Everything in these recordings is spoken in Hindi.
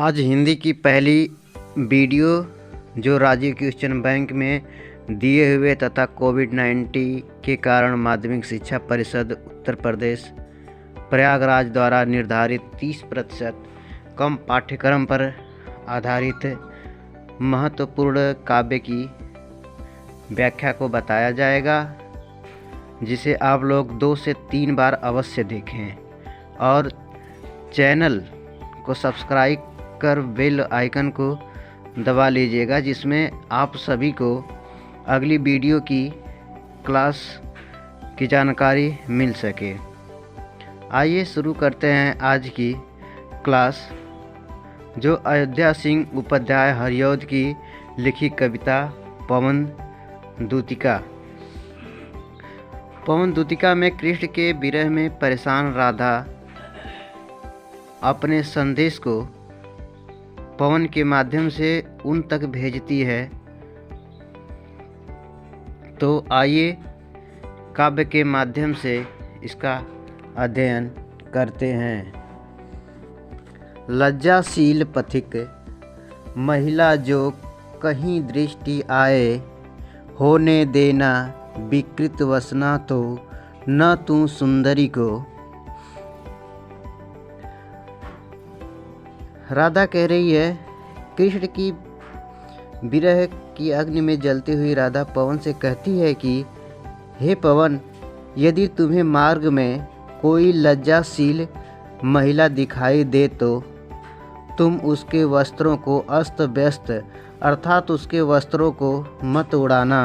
आज हिंदी की पहली वीडियो जो राजीव क्रिश्चियन बैंक में दिए हुए तथा कोविड-19 के कारण माध्यमिक शिक्षा परिषद उत्तर प्रदेश प्रयागराज द्वारा निर्धारित 30% कम पाठ्यक्रम पर आधारित महत्वपूर्ण काव्य की व्याख्या को बताया जाएगा, जिसे आप लोग 2 से 3 बार अवश्य देखें और चैनल को सब्सक्राइब कर बेल आइकन को दबा लीजिएगा, जिसमें आप सभी को अगली वीडियो की क्लास की जानकारी मिल सके। आइए शुरू करते हैं आज की क्लास, जो अयोध्या सिंह उपाध्याय हरिऔध की लिखी कविता पवन दूतिका। पवन दूतिका में कृष्ण के विरह में परेशान राधा अपने संदेश को पवन के माध्यम से उन तक भेजती है। तो आइए काव्य के माध्यम से इसका अध्ययन करते हैं। लज्जाशील पथिक महिला जो कहीं दृष्टि आए, होने देना विकृत वसना तो न तू सुंदरी को। राधा कह रही है, कृष्ण की विरह की अग्नि में जलती हुई राधा पवन से कहती है कि हे पवन, यदि तुम्हें मार्ग में कोई लज्जाशील महिला दिखाई दे तो तुम उसके वस्त्रों को अस्त व्यस्त अर्थात उसके वस्त्रों को मत उड़ाना।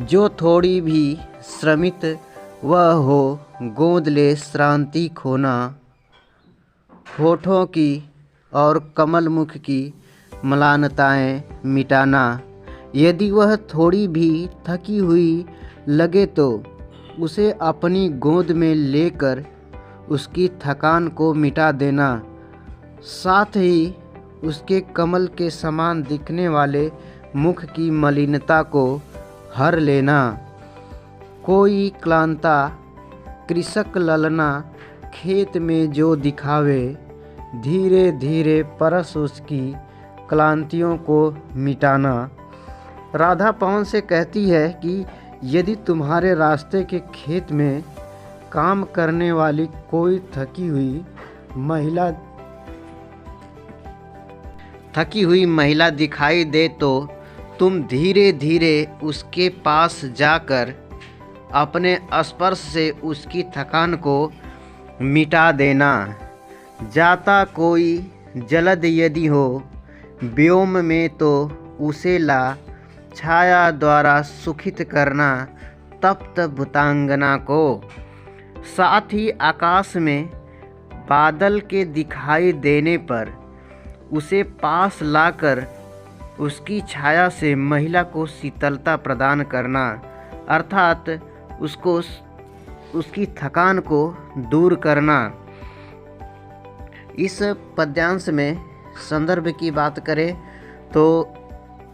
जो थोड़ी भी श्रमित वह हो, गोद ले श्रांति खोना। होठों की और कमल मुख की मलानताएं मिटाना। यदि वह थोड़ी भी थकी हुई लगे तो उसे अपनी गोद में लेकर उसकी थकान को मिटा देना। साथ ही उसके कमल के समान दिखने वाले मुख की मलिनता को हर लेना। कोई क्लांता कृषक ललना खेत में जो दिखावे, धीरे धीरे परस उसकी क्लांतियों को मिटाना। राधा पवन से कहती है कि यदि तुम्हारे रास्ते के खेत में काम करने वाली कोई थकी हुई महिला दिखाई दे तो तुम धीरे धीरे उसके पास जाकर अपने स्पर्श से उसकी थकान को मिटा देना। जाता कोई जलद यदि हो व्योम में तो उसे ला छाया द्वारा सुखित करना तप्त भुतांगना को। साथ ही आकाश में बादल के दिखाई देने पर उसे पास लाकर उसकी छाया से महिला को शीतलता प्रदान करना, अर्थात उसकी थकान को दूर करना। इस पद्यांश में संदर्भ की बात करें तो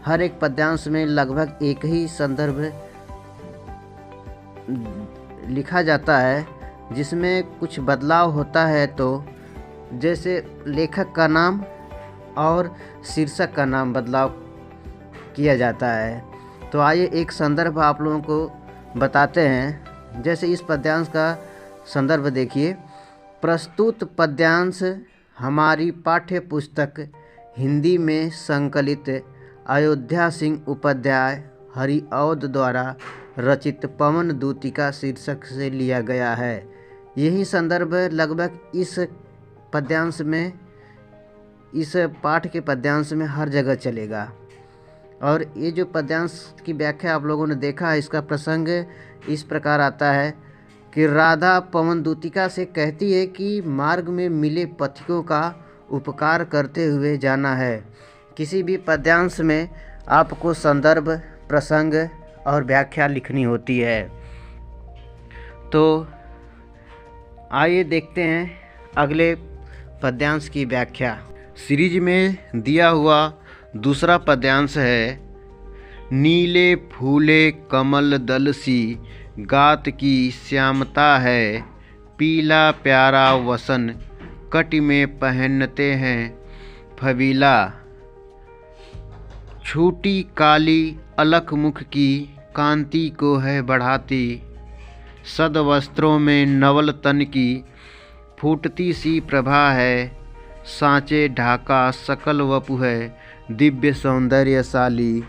हर एक पद्यांश में लगभग एक ही संदर्भ लिखा जाता है, जिसमें कुछ बदलाव होता है। तो जैसे लेखक का नाम और शीर्षक का नाम बदलाव किया जाता है। तो आइए एक संदर्भ आप लोगों को बताते हैं। जैसे इस पद्यांश का संदर्भ देखिए। प्रस्तुत पद्यांश हमारी पाठ्य पुस्तक हिंदी में संकलित अयोध्या सिंह उपाध्याय हरिऔध द्वारा रचित पवन दूतिका शीर्षक से लिया गया है। यही संदर्भ लगभग इस पाठ के पद्यांश में हर जगह चलेगा। और ये जो पद्यांश की व्याख्या आप लोगों ने देखा है, इसका प्रसंग इस प्रकार आता है कि राधा पवन दूतिका से कहती है कि मार्ग में मिले पथिकों का उपकार करते हुए जाना है। किसी भी पद्यांश में आपको संदर्भ, प्रसंग और व्याख्या लिखनी होती है। तो आइए देखते हैं अगले पद्यांश की व्याख्या। सीरीज में दिया हुआ दूसरा पद्यांश है, नीले फूले कमल दल सी गात की श्यामता है, पीला प्यारा वसन कटि में पहनते हैं फबीला। छोटी काली अलख मुख की कांति को है बढ़ाती, सदवस्त्रों में नवल तन की फूटती सी प्रभा है। सांचे ढाका सकल वपु है, दिव्य सौंदर्यशाली।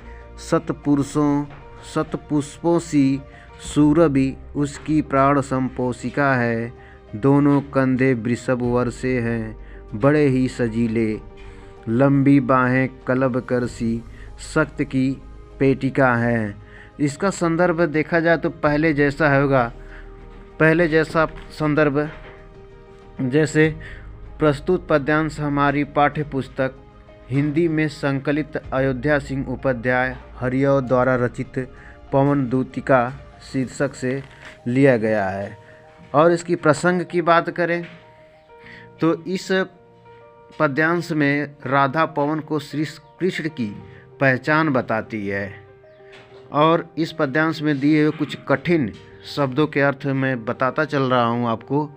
सतपुष्पों सी सूरभि उसकी प्राण संपोषिका है। दोनों कंधे वृषभ वर से हैं, बड़े ही सजीले। लंबी बाहें कलब करसी, सख्त की पेटिका है। इसका संदर्भ देखा जाए तो पहले जैसा होगा, पहले जैसा संदर्भ जैसे प्रस्तुत पद्यांश हमारी पाठ्य पुस्तक हिंदी में संकलित अयोध्या सिंह उपाध्याय हरिऔध द्वारा रचित पवन दूतिका शीर्षक से लिया गया है। और इसकी प्रसंग की बात करें तो इस पद्यांश में राधा पवन को श्री कृष्ण की पहचान बताती है। और इस पद्यांश में दिए हुए कुछ कठिन शब्दों के अर्थ मैं बताता चल रहा हूँ आपको,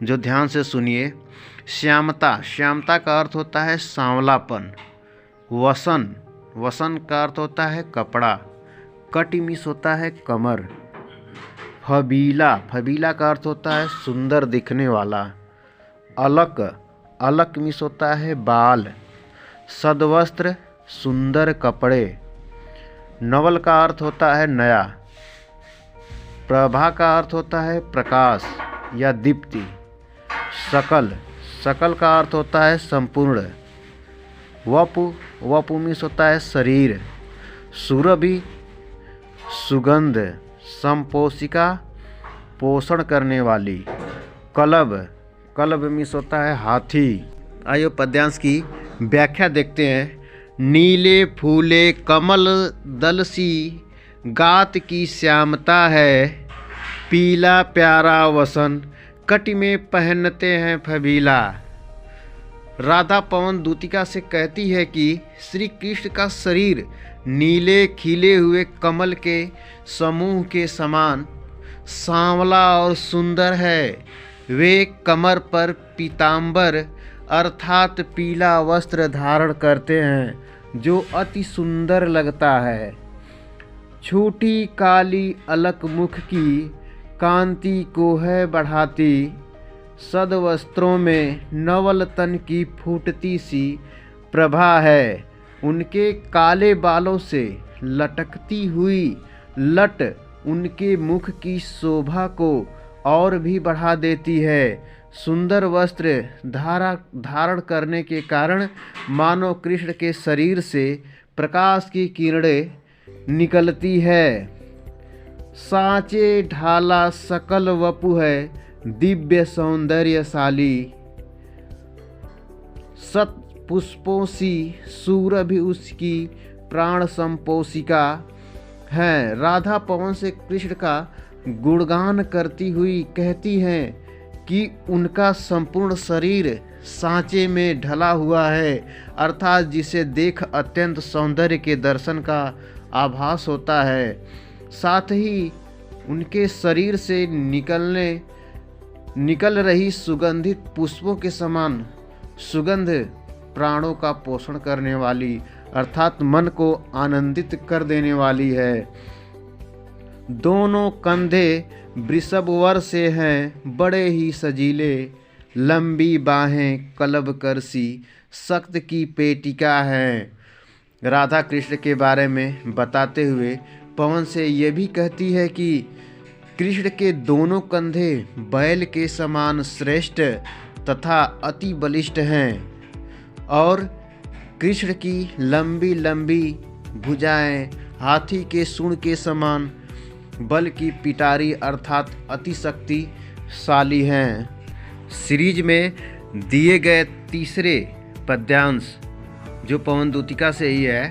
जो ध्यान से सुनिए। श्यामता, श्यामता का अर्थ होता है सांवलापन। वसन, वसन का अर्थ होता है कपड़ा। कटि मीन्स होता है कमर। फबीला, फबीला का अर्थ होता है सुंदर दिखने वाला। अलक, अलक मीन्स होता है बाल। सदवस्त्र, सुंदर कपड़े। नवल का अर्थ होता है नया। प्रभा का अर्थ होता है प्रकाश या दीप्ति। सकल, सकल का अर्थ होता है संपूर्ण। वपु, वपु मीन्स होता है शरीर। सुरभि, सुगंध। संपोषिका, पोषण करने वाली। कलब, कलब मीन्स होता है हाथी। आइए पद्यांश की व्याख्या देखते हैं। नीले फूले कमल दल सी, गात की श्यामता है। पीला प्यारा वसन, कटि में पहनते हैं फबीला। राधा पवन दूतिका से कहती है कि श्री कृष्ण का शरीर नीले खिले हुए कमल के समूह के समान सांवला और सुंदर है। वे कमर पर पीतांबर अर्थात पीला वस्त्र धारण करते हैं, जो अति सुंदर लगता है। छोटी काली अलक मुख की कांति को है बढ़ाती, सदवस्त्रों में नवल तन की फूटती सी प्रभा है। उनके काले बालों से लटकती हुई लट उनके मुख की शोभा को और भी बढ़ा देती है। सुंदर वस्त्र धारण करने के कारण मानो कृष्ण के शरीर से प्रकाश की किरणें निकलती है। सांचे ढाला सकल वपु है, दिव्य सौंदर्यशाली। सत पुष्पों सी सूरभि उसकी प्राण संपोषिका है। राधा पवन से कृष्ण का गुणगान करती हुई कहती हैं कि उनका संपूर्ण शरीर सांचे में ढला हुआ है, अर्थात जिसे देख अत्यंत सौंदर्य के दर्शन का आभास होता है। साथ ही उनके शरीर से निकल रही सुगंधित पुष्पों के समान सुगंध प्राणों का पोषण करने वाली, अर्थात मन को आनंदित कर देने वाली है। दोनों कंधे वृषभ वर से हैं, बड़े ही सजीले। लंबी बाहें कलब करसी, सख्त की पेटिका है। राधा कृष्ण के बारे में बताते हुए पवन से ये भी कहती है कि कृष्ण के दोनों कंधे बैल के समान श्रेष्ठ तथा अति बलिष्ठ हैं और कृष्ण की लंबी लंबी भुजाएं हाथी के सूंड के समान बल की पिटारी अर्थात अति शक्तिशाली हैं। सीरीज में दिए गए तीसरे पद्यांश जो पवन दूतिका से ही है,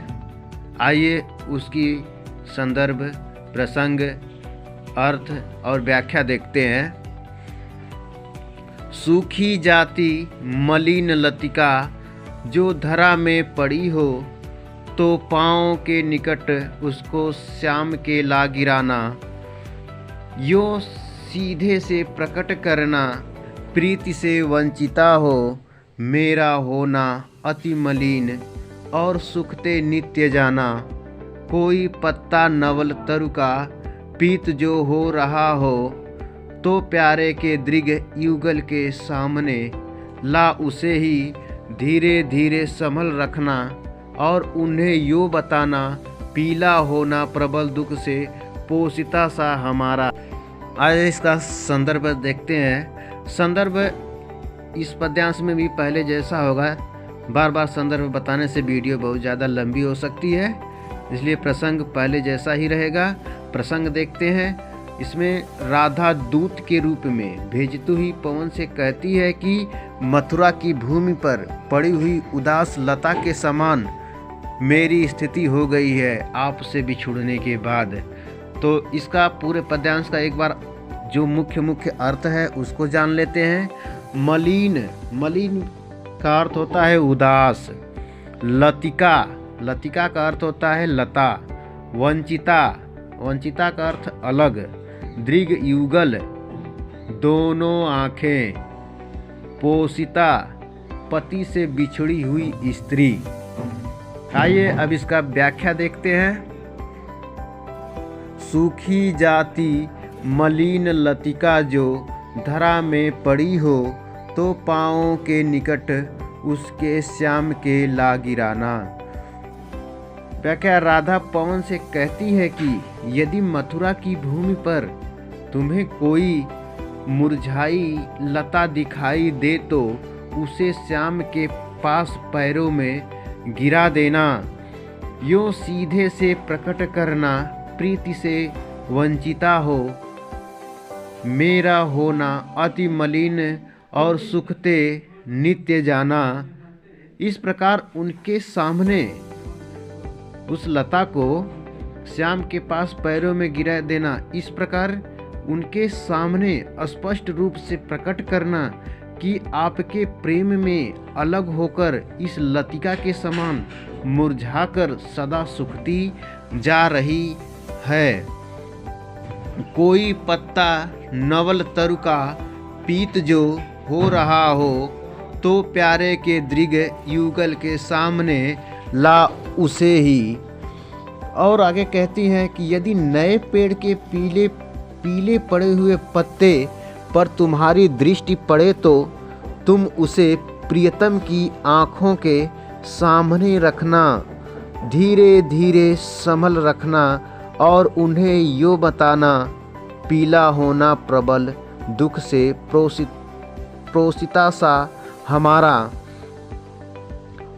आइए उसकी संदर्भ, प्रसंग, अर्थ और व्याख्या देखते हैं। सूखी जाति मलिन लतिका, जो धरा में पड़ी हो, तो पाँव के निकट उसको श्याम के ला गिराना। यो सीधे से प्रकट करना, प्रीति से वंचिता हो, मेरा होना अति मलिन और सुखते नित्य जाना। कोई पत्ता नवल तरु का पीत जो हो रहा हो, तो प्यारे के दृग युगल के सामने ला उसे ही धीरे धीरे संभल रखना और उन्हें यो बताना, पीला होना प्रबल दुख से पोषिता सा हमारा। आज इसका संदर्भ देखते हैं। संदर्भ इस पद्यांश में भी पहले जैसा होगा। बार बार संदर्भ बताने से वीडियो बहुत ज़्यादा लंबी हो सकती है, इसलिए प्रसंग पहले जैसा ही रहेगा। प्रसंग देखते हैं। इसमें राधा दूत के रूप में भेजतु ही पवन से कहती है कि मथुरा की भूमि पर पड़ी हुई उदास लता के समान मेरी स्थिति हो गई है आपसे बिछुड़ने के बाद। तो इसका पूरे पद्यांश का एक बार जो मुख्य अर्थ है उसको जान लेते हैं। मलिन, मलिन का अर्थ होता है उदास। लतिका, लतिका का अर्थ होता है लता। वंचिता, वंचिता का अर्थ अलग। दृग युगल, दोनों आँखें। पोषिता, पति से बिछड़ी हुई स्त्री। आइए अब इसका व्याख्या देखते हैं। सूखी जाती मलिन लतिका जो धरा में पड़ी हो, तो पाँवों के निकट उसके श्याम के ला गिराना। व्याख्या। राधा पवन से कहती है कि यदि मथुरा की भूमि पर तुम्हें कोई मुरझाई लता दिखाई दे तो उसे श्याम के पास पैरों में गिरा देना। यूँ सीधे से प्रकट करना, प्रीति से वंचिता हो, मेरा होना अति मलिन और सुखते नित्य जाना। इस प्रकार उनके सामने उस लता को श्याम के पास पैरों में गिरा देना, इस प्रकार उनके सामने स्पष्ट रूप से प्रकट करना कि आपके प्रेम में अलग होकर इस लतिका के समान मुरझाकर सदा सुखती जा रही है। कोई पत्ता नवल तरु का पीत जो हो रहा हो, तो प्यारे के दृग युगल के सामने ला उसे ही। और आगे कहती हैं कि यदि नए पेड़ के पीले पीले पड़े हुए पत्ते पर तुम्हारी दृष्टि पड़े तो तुम उसे प्रियतम की आँखों के सामने रखना, धीरे धीरे संभल रखना और उन्हें यो बताना, पीला होना प्रबल दुख से प्रोषिता सा हमारा।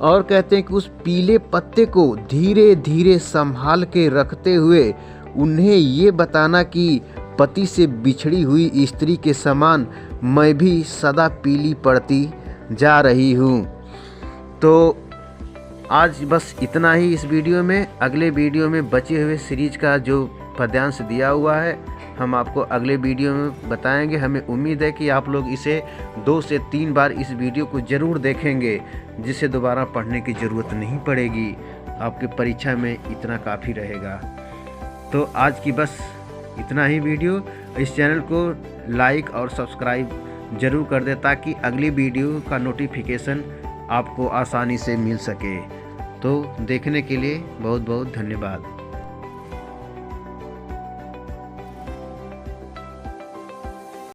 और कहते हैं कि उस पीले पत्ते को धीरे धीरे संभाल के रखते हुए उन्हें ये बताना कि पति से बिछड़ी हुई स्त्री के समान मैं भी सदा पीली पड़ती जा रही हूँ। तो आज बस इतना ही इस वीडियो में। अगले वीडियो में बचे हुए सीरीज का जो पद्यांश दिया हुआ है हम आपको अगले वीडियो में बताएंगे। हमें उम्मीद है कि आप लोग इसे 2 से 3 बार इस वीडियो को ज़रूर देखेंगे, जिससे दोबारा पढ़ने की ज़रूरत नहीं पड़ेगी। आपके परीक्षा में इतना काफ़ी रहेगा। तो आज की बस इतना ही वीडियो। इस चैनल को लाइक और सब्सक्राइब ज़रूर कर दें ताकि अगली वीडियो का नोटिफिकेशन आपको आसानी से मिल सके। तो देखने के लिए बहुत बहुत धन्यवाद।